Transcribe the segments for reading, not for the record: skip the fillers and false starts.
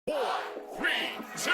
4, 3, 2, 1.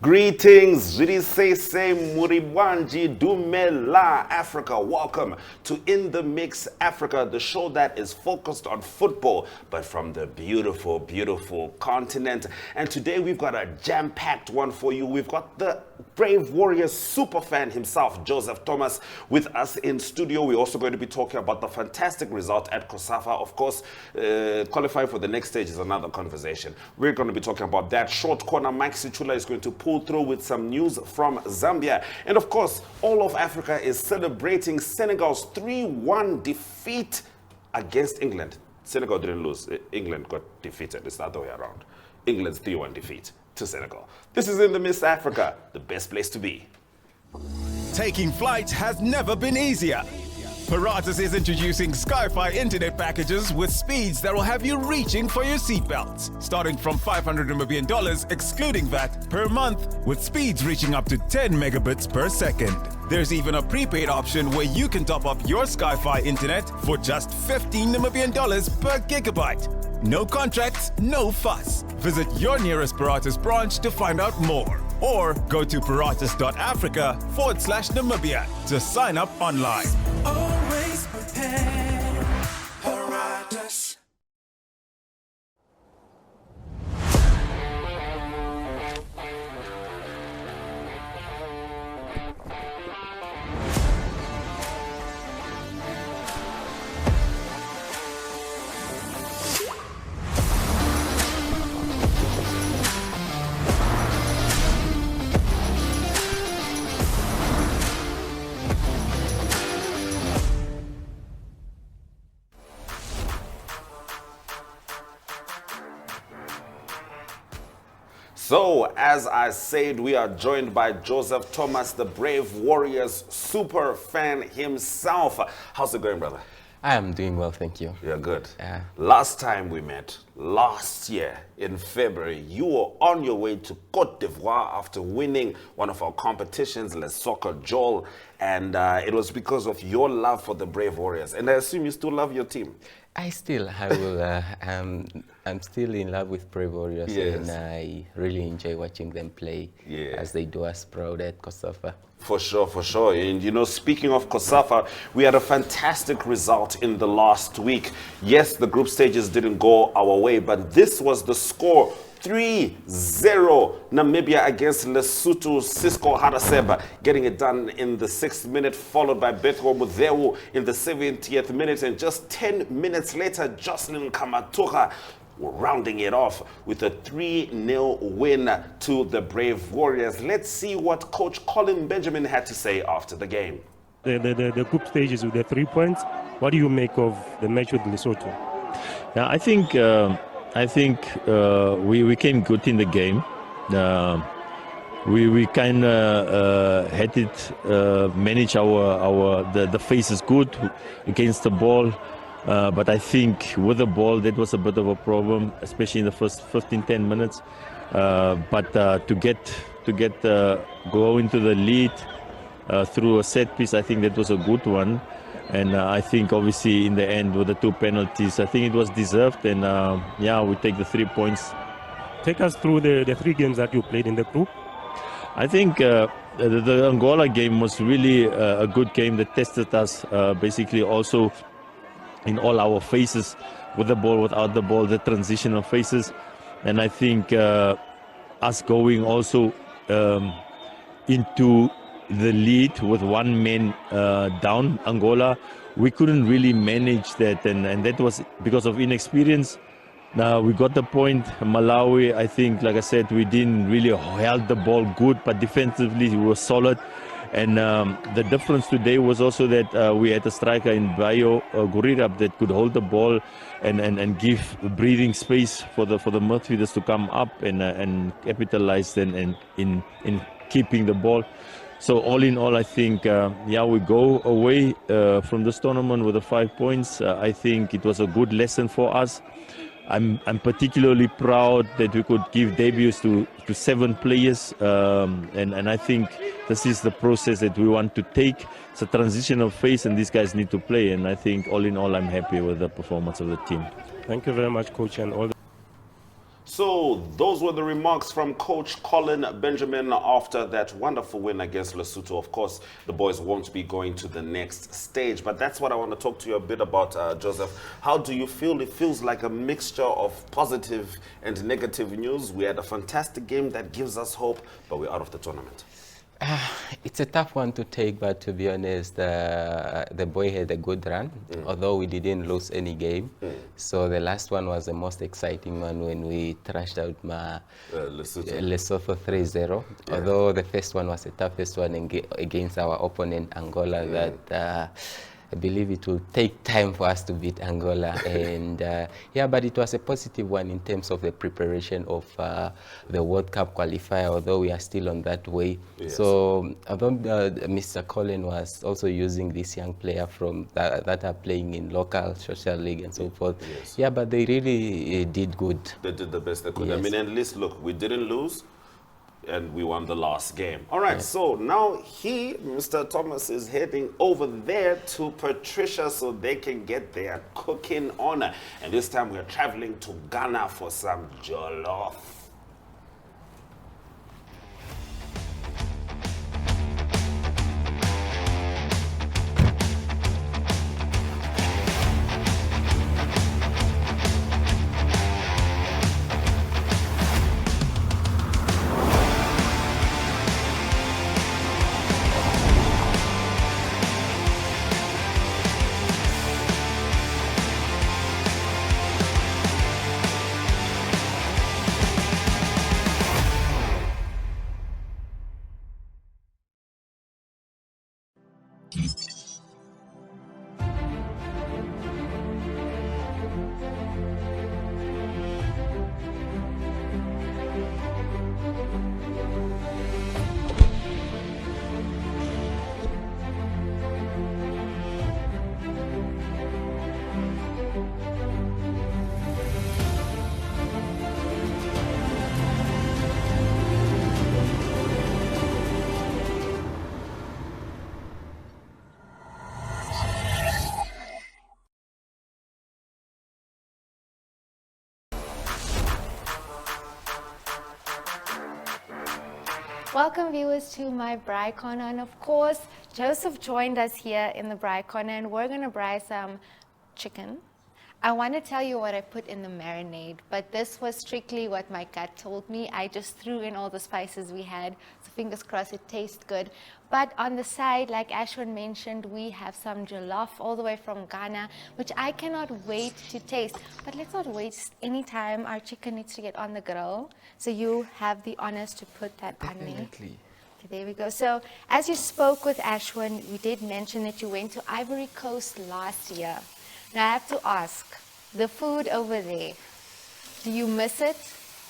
Greetings, Jirisese Muribwanji Dumela Africa. Welcome to In the Mix Africa, the show that is focused on football, but from the beautiful, beautiful continent. And today we've got a jam-packed one for you. We've got the Brave Warriors superfan himself, Joseph Thomas, with us in studio. We're also going to be talking about the fantastic result at COSAFA. Of course, qualifying for the next stage is another conversation. We're going to be talking about that. Short corner, Mike Sichula is going to pull through with some news from Zambia. And of course, all of Africa is celebrating Senegal's 3-1 defeat against England. Senegal didn't lose. England got defeated. It's the other way around. England's 3-1 defeat to Senegal. This is In the Mix Africa, the best place to be. Taking flight has never been easier. Paratus is introducing Sky-Fi internet packages with speeds that will have you reaching for your seatbelts. Starting from $500 Namibian excluding VAT per month, with speeds reaching up to 10 megabits per second. There's even a prepaid option where you can top up your Sky-Fi internet for just $15 Namibian per gigabyte. No contracts, no fuss. Visit your nearest Paratus branch to find out more. Or go to paratus.africa/Namibia to sign up online. Always prepared, Paratus. So, as I said, we are joined by Joseph Thomas, the Brave Warriors super fan himself. How's it going, brother? I am doing well, thank you. You're good. Yeah. Last time we met, last year in February, you were on your way to Cote d'Ivoire after winning one of our competitions, Les Soccer Joel, and it was because of your love for the Brave Warriors. And I assume you still love your team. I'm still in love with Brave Warriors, Yes. and I really enjoy watching them play as they do us proud at COSAFA. For sure, for sure. And you know, speaking of COSAFA, we had a fantastic result in the last week. Yes, the group stages didn't go our way, but this was the score. 3-0 Namibia against Lesotho, Cisco Haraseba getting it done in the 6th minute, followed by Betro Mutheu in the 70th minute, and just 10 minutes later, Jocelyn Kamatuga rounding it off with a 3-0 win to the Brave Warriors. Let's see what Coach Collin Benjamin had to say after the game. The group stages with the 3 points. What do you make of the match with Lesotho? Yeah, I think we came good in the game. We kind of had it manage the phases good against the ball. But I think with the ball, that was a bit of a problem, especially in the first 15-10 minutes. But to get go into the lead through a set piece, I think that was a good one. And I think obviously in the end with the 2 penalties, I think it was deserved. And we take the 3 points. Take us through the 3 games that you played in the group. I think the Angola game was really a good game that tested us basically also in all our phases, with the ball, without the ball, the transitional phases. And I think us going also into the lead with 1 man down, Angola, we couldn't really manage that, and that was because of inexperience. Now we got the point. Malawi, I think, like I said, we didn't really held the ball good, but defensively we were solid. And the difference today was also that we had a striker in Bayo Gurirab that could hold the ball and give breathing space for the midfielders to come up and capitalize in keeping the ball. So all in all, I think, we go away from this tournament with the 5 points. I think it was a good lesson for us. I'm particularly proud that we could give debuts to 7 players, and I think this is the process that we want to take. It's a transitional phase, and these guys need to play. And I think all in all, I'm happy with the performance of the team. Thank you very much, Coach, and all the So those were the remarks from Coach Collin Benjamin after that wonderful win against Lesotho. Of course, the boys won't be going to the next stage, but that's what I want to talk to you a bit about, Joseph. How do you feel? It feels like a mixture of positive and negative news. We had a fantastic game that gives us hope, but we're out of the tournament. It's a tough one to take, but to be honest, the boy had a good run, although we didn't lose any game. So the last one was the most exciting one when we thrashed out Lesotho 3-0. Although the first one was the toughest one against our opponent, Angola, that I believe it will take time for us to beat Angola. And but it was a positive one in terms of the preparation of the World Cup qualifier, although we are still on that way. Yes. So although Mr. Collin was also using this young player from that are playing in local social league and so forth. Yes. Yeah, but they really did good. They did the best they could. Yes. I mean, at least, look, we didn't lose. And we won the last game. All right, so now Mr. Thomas, is heading over there to Patricia so they can get their cooking on. And this time we're traveling to Ghana for some jollof. Welcome viewers to my braai corner, and of course Joseph joined us here in the braai corner and we're going to braai some chicken. I want to tell you what I put in the marinade, but this was strictly what my gut told me. I just threw in all the spices we had, so fingers crossed it tastes good. But on the side, like Ashwyn mentioned, we have some jollof all the way from Ghana, which I cannot wait to taste. But let's not waste any time. Our chicken needs to get on the grill, so you have the honors to put that on me. Definitely. Okay, there we go. So as you spoke with Ashwyn, we did mention that you went to Ivory Coast last year. Now I have to ask, the food over there, do you miss it?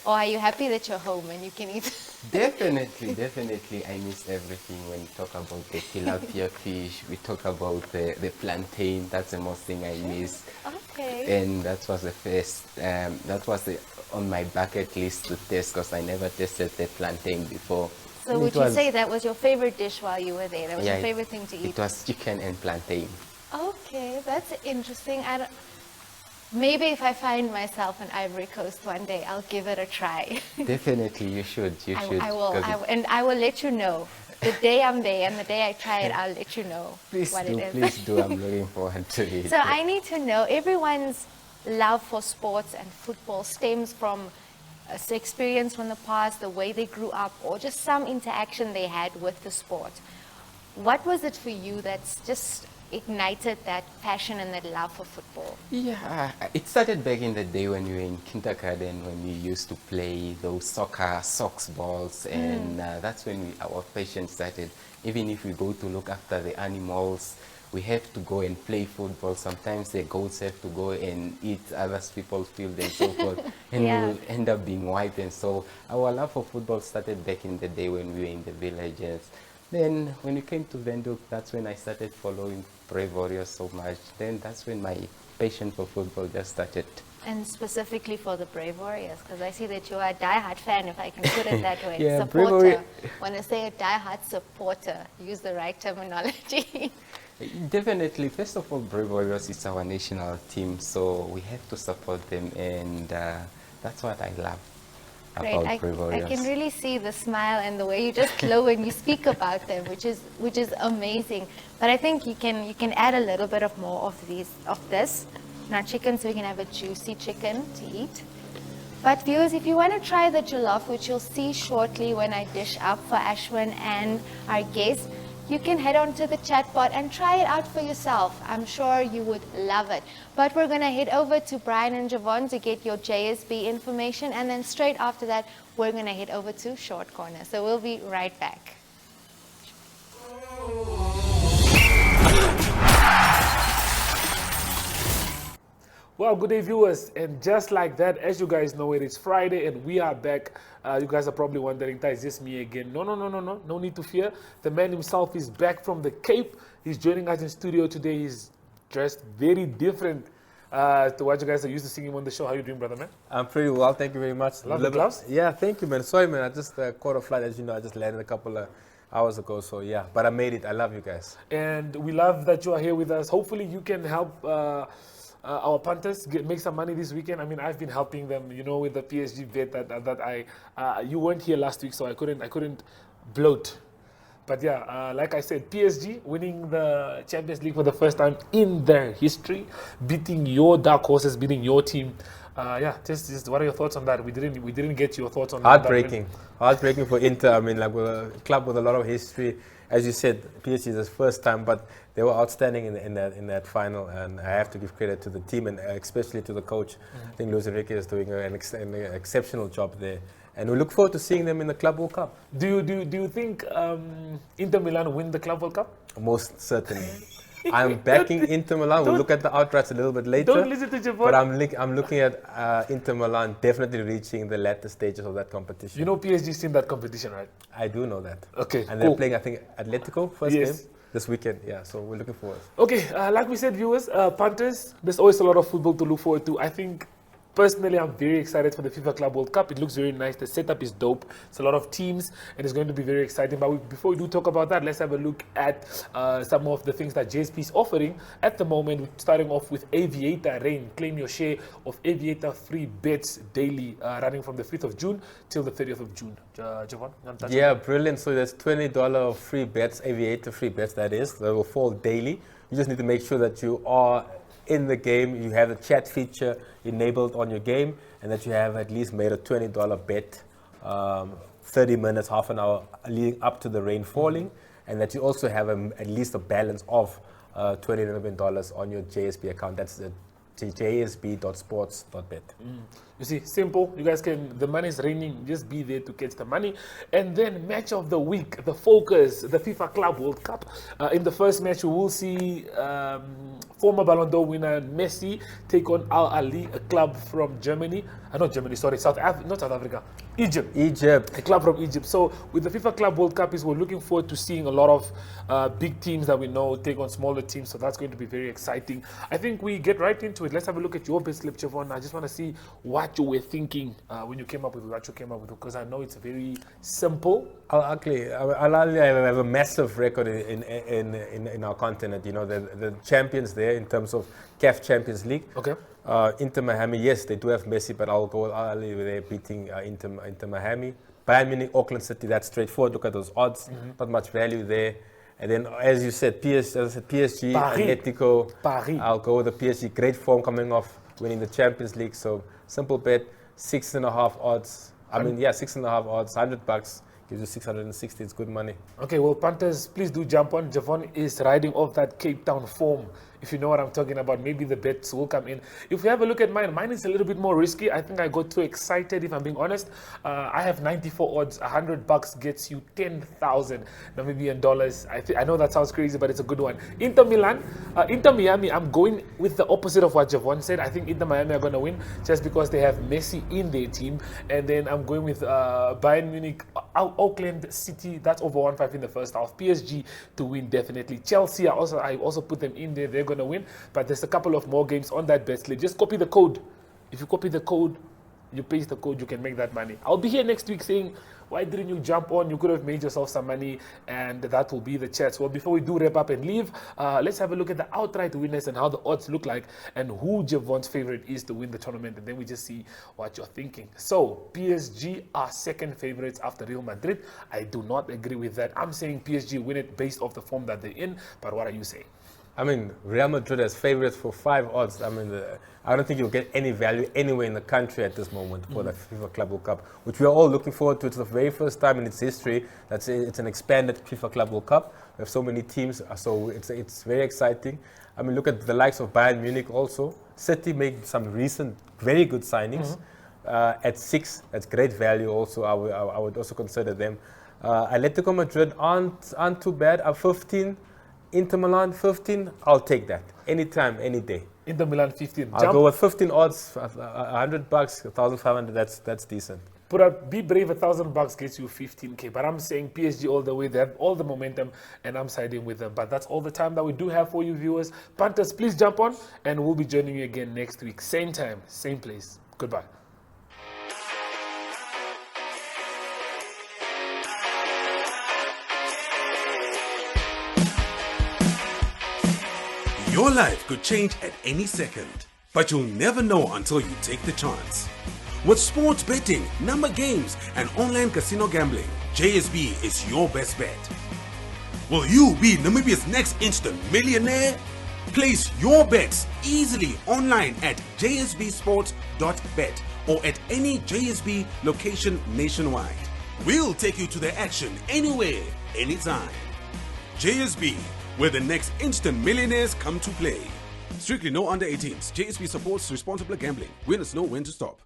Or are you happy that you're home and you can eat? Definitely, definitely. I miss everything when you talk about the tilapia fish. We talk about the plantain. That's the most thing I miss. Okay. And that was the first, that was on my bucket list to taste because I never tasted the plantain before. So would you say that was your favorite dish while you were there? That was your favorite thing to eat? It was chicken and plantain. Okay, that's interesting. Maybe if I find myself in Ivory Coast one day, I'll give it a try. Definitely, you should. I will. And I will let you know. The day I'm there and the day I try it, I'll let you know what it is. Please do. I'm looking forward to it. So I need to know, everyone's love for sports and football stems from experience from the past, the way they grew up, or just some interaction they had with the sport. What was it for you that's just ignited that passion and that love for football? Yeah, it started back in the day when we were in kindergarten, when we used to play those socks balls, and that's when our passion started. Even if we go to look after the animals, we have to go and play football. Sometimes the goats have to go and eat other people's field and so forth, and we'll end up being wiped. And so our love for football started back in the day when we were in the villages. Then when we came to Windhoek, that's when I started following Brave Warriors so much. Then that's when my passion for football just started. And specifically for the Brave Warriors, because I see that you are a diehard fan, if I can put it that way. Yeah, supporter. When I say a diehard supporter, use the right terminology. Definitely. First of all, Brave Warriors is our national team, so we have to support them, and that's what I love about Brave Warriors. I can really see the smile and the way you just glow when you speak about them, which is amazing. But I think you can add a little bit of more of this. Now chicken, so we can have a juicy chicken to eat. But viewers, if you want to try the jollof, which you'll see shortly when I dish up for Ashwyn and our guests, you can head on to the chat bot and try it out for yourself. I'm sure you would love it. But we're going to head over to Brian and Jevon to get your JSB information, and then straight after that, we're going to head over to Short Corner. So we'll be right back. Well, good day, viewers, and just like that, as you guys know, it is Friday and we are back. You guys are probably wondering, is this me again? No need to fear. The man himself is back from the Cape. He's joining us in studio today. He's dressed very different to what you guys are used to seeing him on the show. How are you doing, brother, man? I'm pretty well, thank you very much. Love the gloves? Yeah, thank you, man. Sorry, man, I just caught a flight, as you know. I just landed a couple of hours ago, so yeah, but I made it. I love you guys. And we love that you are here with us. Hopefully you can help our punters make some money this weekend. I mean, I've been helping them, you know, with the PSG bet that you weren't here last week, so I couldn't bloat. But yeah, like I said, PSG winning the Champions League for the first time in their history, beating your dark horses, beating your team. Just what are your thoughts on that? We didn't get your thoughts on heartbreaking. Heartbreaking for Inter. I mean, like, with a club with a lot of history. As you said, PSG is his first time, but they were outstanding in that final, and I have to give credit to the team and especially to the coach. I think Luis Enrique is doing an exceptional job there, and we look forward to seeing them in the Club World Cup. Do you think Inter Milan win the Club World Cup? Most certainly. I'm backing Inter Milan. We'll look at the outrights a little bit later. Don't listen to Jevon. But I'm looking at Inter Milan definitely reaching the latter stages of that competition. You know PSG's in that competition, right? I do know that. Okay, and they're playing, I think, Atletico first game this weekend. Yeah, so we're looking forward. Okay, like we said, viewers, punters, there's always a lot of football to look forward to. I think, personally, I'm very excited for the FIFA Club World Cup. It looks very nice. The setup is dope. It's a lot of teams, and it's going to be very exciting. But before we do talk about that, let's have a look at some of the things that JSB is offering at the moment. Starting off with Aviator Rain. Claim your share of Aviator free bets daily, running from the 5th of June till the 30th of June. Jevon? Yeah, brilliant. So there's $20 free bets, Aviator free bets, that is. That will fall daily. You just need to make sure that you are in the game, you have the chat feature enabled on your game, and that you have at least made a $20 bet 30 minutes, half an hour leading up to the rain falling, and that you also have at least a balance of $20 on your JSB account. That's the jsb.sports.bet. You see, simple. You guys the money is raining, just be there to catch the money. And then match of the week, the focus, the FIFA Club World Cup. In the first match, we will see former Ballon d'Or winner Messi take on Al Ali, a club from Germany. Not Germany, sorry, not South Africa. Egypt. A club from Egypt. So with the FIFA Club World Cup, we're looking forward to seeing a lot of big teams that we know take on smaller teams. So that's going to be very exciting. I think we get right into it. Let's have a look at your best slip, Jevon. I just want to see what you were thinking when you came up with what you came up with, because I know it's very simple. Actually, I have a massive record in our continent. You know, the champions there in terms of CAF Champions League. Okay. Inter Miami, yes, they do have Messi, but I'll go with Al Ali. They're beating Inter Miami. Bayern Munich, Auckland City, that's straightforward. Look at those odds. Not much value there. And then, as you said, PSG, Atletico. Paris. I'll go with the PSG. Great form coming off winning the Champions League. So simple bet, 6.5 odds. 6.5 odds, $100. Gives you 660. It's good money. Okay, well, punters, please do jump on. Jevon is riding off that Cape Town form. If you know what I'm talking about, maybe the bets will come in. If we have a look at mine is a little bit more risky. I think I got too excited, if I'm being honest. I have 94 odds. $100 gets you 10,000 Namibian dollars. I know that sounds crazy, but it's a good one. Inter Milan, Inter Miami, I'm going with the opposite of what Jevon said. I think Inter Miami are going to win just because they have Messi in their team. And then I'm going with Bayern Munich, Auckland City, that's over 1.5 in the first half. PSG to win, definitely. Chelsea, I also put them in there. They're going to win. But there's a couple of more games on that bet slip. Just copy the code. If you copy the code, you paste the code, you can make that money. I'll be here next week saying, why didn't you jump on? You could have made yourself some money, and that will be the chat. Well, before we do wrap up and leave, let's have a look at the outright winners and how the odds look like and who Jevon's favorite is to win the tournament, and then we just see what you're thinking. So, PSG are second favorites after Real Madrid. I do not agree with that. I'm saying PSG win it based off the form that they're in, but what are you saying? I mean, Real Madrid as favorites for 5 odds. I mean, I don't think you'll get any value anywhere in the country at this moment for the FIFA Club World Cup, which we are all looking forward to. It's the very first time in its history that it's an expanded FIFA Club World Cup. We have so many teams, so it's very exciting. I mean, look at the likes of Bayern Munich also. City made some recent very good signings at 6. That's great value also. I would also consider them. Atletico Madrid aren't too bad. 15. Inter Milan 15, I'll take that. Anytime, any day. Inter Milan 15. I'll go with 15 odds, $100, 1,500, that's decent. Put up, be brave, $1,000 gets you 15K. But I'm saying PSG all the way. They have all the momentum, and I'm siding with them. But that's all the time that we do have for you viewers. Punters, please jump on, and we'll be joining you again next week. Same time, same place. Goodbye. Your life could change at any second, but you'll never know until you take the chance. With sports betting, number games, and online casino gambling, JSB is your best bet. Will you be Namibia's next instant millionaire? Place your bets easily online at jsbsports.bet or at any JSB location nationwide. We'll take you to the action anywhere, anytime. JSB, where the next instant millionaires come to play. Strictly no under 18s. JSB supports responsible gambling. Winners know when to stop.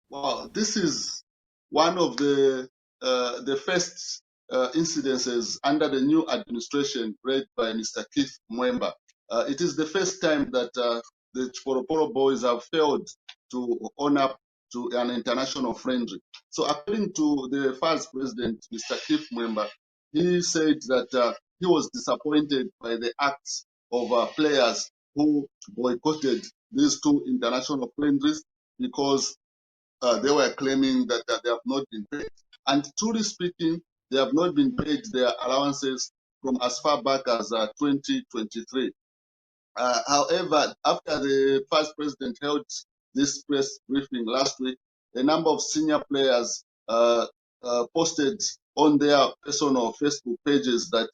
Wow, this is one of the first incidences under the new administration led by Mr. Keith Mwemba. It is the first time that the Chipolopolo boys have failed to own up to an international friendly. So according to the first president, Mr. Keith Mwemba, he said that he was disappointed by the acts of players who boycotted these 2 international friendlies because they were claiming that they have not been paid. And truly speaking, they have not been paid their allowances from as far back as 2023. However, after the first president held this press briefing last week, a number of senior players posted on their personal Facebook pages that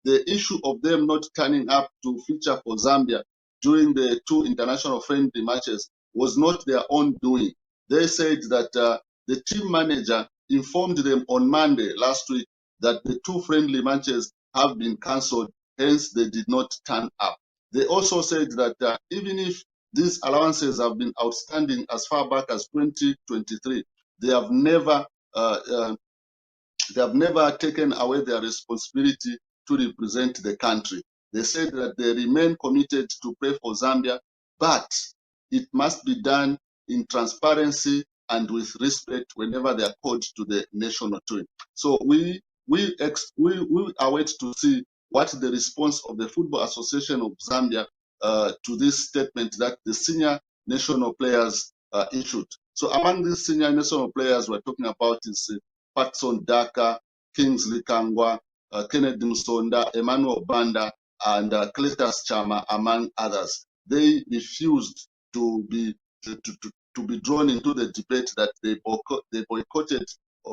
the issue of them not turning up to feature for Zambia during the 2 international friendly matches was not their own doing. They said that the team manager informed them on Monday last week that the 2 friendly matches have been cancelled, hence they did not turn up. They also said that even if these allowances have been outstanding as far back as 2023, they have never taken away their responsibility to represent the country. They said that they remain committed to play for Zambia, but it must be done in transparency and with respect whenever they are called to the national team. So we await to see what the response of the Football Association of Zambia to this statement that the senior national players issued. So among these senior national players we're talking about is Patson Daka, Kingsley Kangwa, Kennedy Musonda, Emmanuel Banda, and Cletus Chama, among others. They refused to be drawn into the debate that they boycotted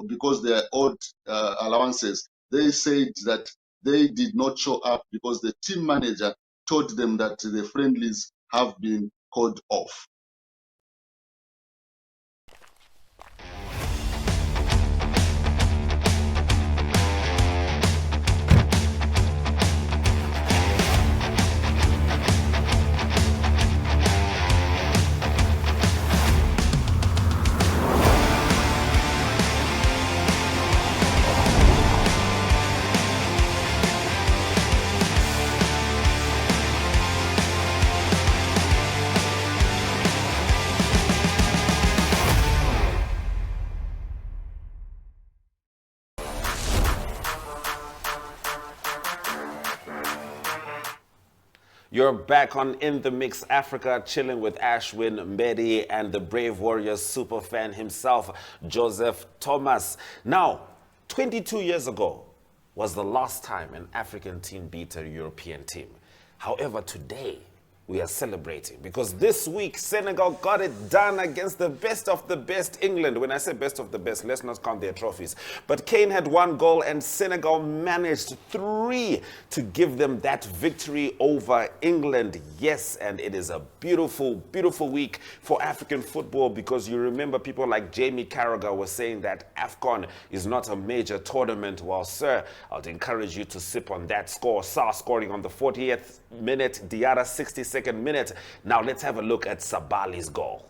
because they are owed allowances. They said that they did not show up because the team manager told them that the friendlies have been called off. You're back on In the Mix Africa, chilling with Ashwyn, Mbedi, and the Brave Warriors superfan himself, Joseph Thomas. Now, 22 years ago was the last time an African team beat a European team. However, today, we are celebrating because this week Senegal got it done against the best of the best England. When I say best of the best, let's not count their trophies. But Kane had 1 goal and Senegal managed 3 to give them that victory over England. Yes, and it is a beautiful, beautiful week for African football because you remember people like Jamie Carragher were saying that AFCON is not a major tournament. Well, sir, I'd encourage you to sip on that score. Sarr scoring on the 40th minute, Diarra 62nd minute. Now let's have a look at Sabali's goal.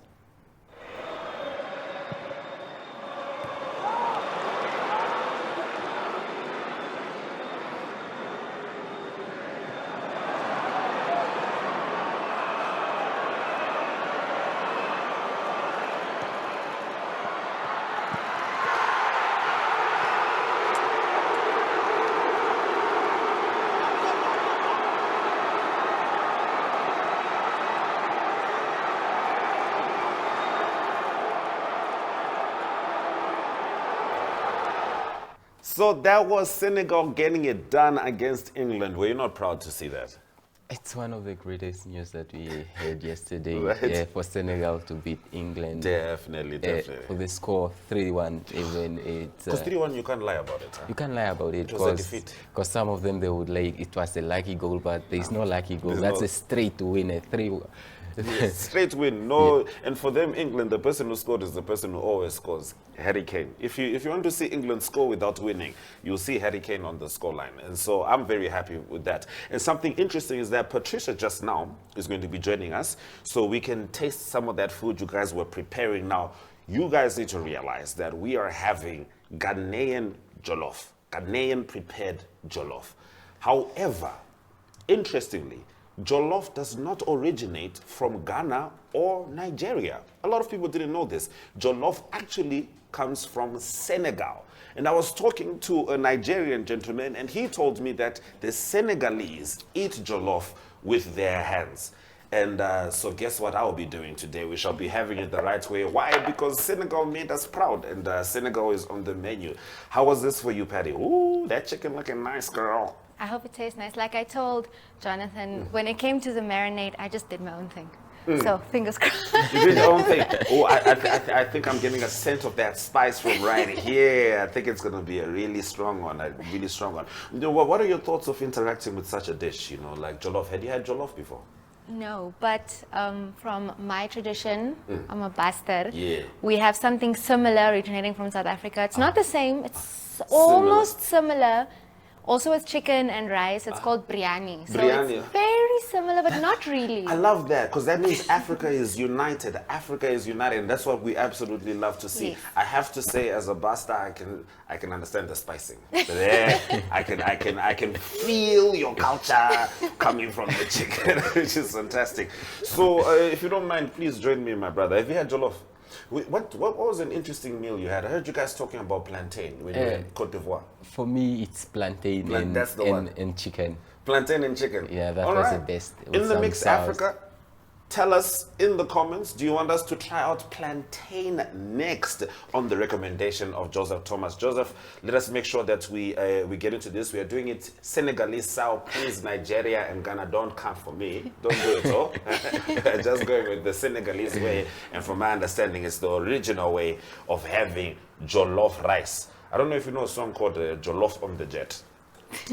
So that was Senegal getting it done against England. Were you not proud to see that? It's one of the greatest news that we had yesterday. Right. Yeah, for Senegal to beat England. Definitely, definitely. For the score 3-1, even it's. Because 3-1, you can't lie about it. Huh? You can't lie about it. It was a defeat. Because some of them they would like it was a lucky goal, but there's no lucky goal. That's a straight win, a 3-1. Yes, straight win. No, yeah. And for them, England, the person who scored is the person who always scores. Harry Kane. If you want to see England score without winning, you'll see Harry Kane on the scoreline. And so I'm very happy with that. And something interesting is that Patricia just now is going to be joining us, so we can taste some of that food you guys were preparing. Now, you guys need to realize that we are having Ghanaian jollof, Ghanaian prepared jollof. However, interestingly, jollof does not originate from Ghana or Nigeria. A lot of people didn't know this. Jollof actually comes from Senegal. And I was talking to a Nigerian gentleman, and he told me that the Senegalese eat jollof with their hands. And so guess what I'll be doing today? We shall be having it the right way. Why? Because Senegal made us proud, and Senegal is on the menu. How was this for you, Patty? Ooh, that chicken looking nice, girl. I hope it tastes nice. Like I told Jonathan, when it came to the marinade, I just did my own thing. So fingers crossed. You did your own thing. Oh, I think I'm getting a scent of that spice from right here. I think it's going to be a really strong one, a really strong one. You know, what are your thoughts of interacting with such a dish, you know, like jollof? Had you had jollof before? No, but from my tradition, I'm a bastard. Yeah. We have something similar originating from South Africa. It's not the same. It's almost similar. Also with chicken and rice, it's called biryani. So biryani. It's very similar, but not really. I love that, because that means Africa is united. Africa is united, and that's what we absolutely love to see. Yes. I have to say, as a basta, I can understand the spicing. But yeah, I can feel your culture coming from the chicken, which is fantastic. So, if you don't mind, please join me, my brother. Have you had jollof? What was an interesting meal you had? I heard you guys talking about plantain when you were in Côte d'Ivoire. For me, it's plantain and chicken. Plantain and chicken. Yeah, that was the best. In the Mix Africa, tell us in the comments, do you want us to try out plantain next on the recommendation of Joseph Thomas? Joseph, let us make sure that we get into this. We are doing it Senegalese style. Please, Nigeria and Ghana, don't come for me. Don't do it all. Just going with the Senegalese way. And from my understanding, it's the original way of having jollof rice. I don't know if you know a song called Jollof on the Jet.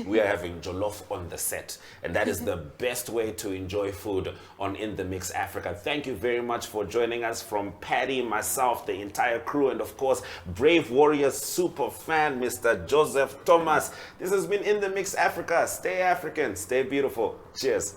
We are having jollof on the set, and that is the best way to enjoy food on In the Mix Africa. Thank you very much for joining us, from Patty, myself, the entire crew, and of course, Brave Warriors super fan, Mr. Joseph Thomas. This has been In the Mix Africa. Stay African, stay beautiful. Cheers.